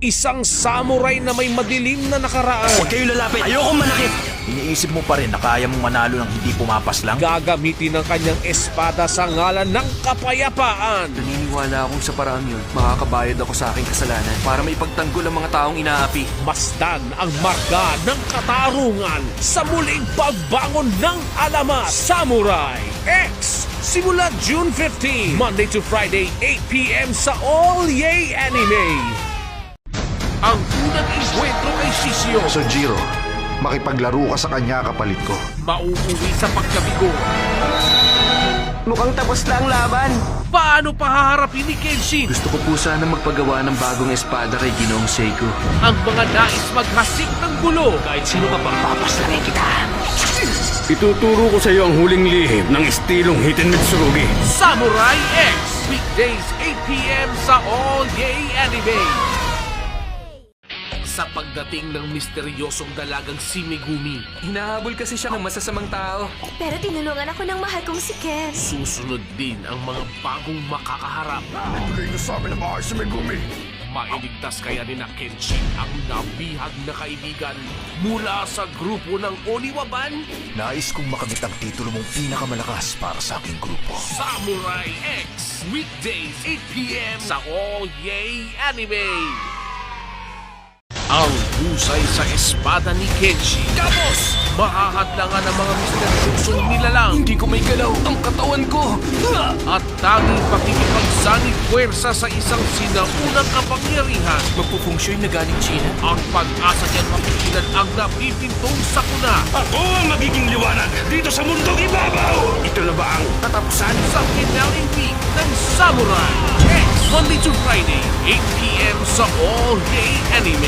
Isang samurai na may madilim na nakaraan. Huwag kayo lalapit! Ayokong manakit! Iniisip mo pa rin na kaya mong manalo ng hindi pumapas lang? Gagamitin ng kanyang espada sa ngalan ng kapayapaan. Naniniwala akong sa paraang yun, makakabayad ako sa aking kasalanan para maipagtanggol ang mga taong inaapi. Masdan ang marka ng katarungan sa muling pagbangon ng alamat. Samurai X! Simula June 15, Monday to Friday, 8 p.m. sa All Yay Anime. Ang unang enkwentro kay Shishio. Sojiro, makipaglaro ka sa kanya kapalit ko. Mauuwi sa pagkabigo. Mukhang tapos na ang laban. Paano pahaharapin ni Kenshin Gusto ko po sana magpagawa ng bagong espada kay Ginoong Seiko. ang mga nais maghasik ng gulo? Kahit sino ka pang Papaslangin kita. Ituturo ko sa iyo ang huling lihim ng estilong Hiten Mitsurugi. Samurai X. Weekdays 8 p.m. sa All Yay Anime. Sa pagdating ng misteryosong dalagang si Megumi, Hinahabol kasi siya ng masasamang tao. Pero tinulungan ako ng mahal kong si Ken. susunod din ang mga bagong makakaharap. Ibigay niyo sa amin ang maayos sa Megumi. Mailigtas kaya ni na Kenshin ang nabihag na kaibigan mula sa grupo ng Oniwaban? Nais kong makamit ang titulo mong pinakamalakas para sa aking grupo. Samurai X. Weekdays 8 p.m. sa All Yay Anime. Ang husay sa espada ni Kenshin. Gabos! Mahahadlangan ang mga misteryosong nilalang. Hindi ko may galaw ang katawan ko. At tanging pakikipagsanib puwersa sa isang sinaunang kapangyarihan. Magpupunksyoy na galing China. Ang pag-asa niyan mapigilan ang napipintong sakuna. Ako ang magiging liwanag dito sa mundong ibabaw! Ito na ba ang katapusan? Sa finaling week ng Samurai X. Monday to Friday, 8 p.m. sa All Day Anime.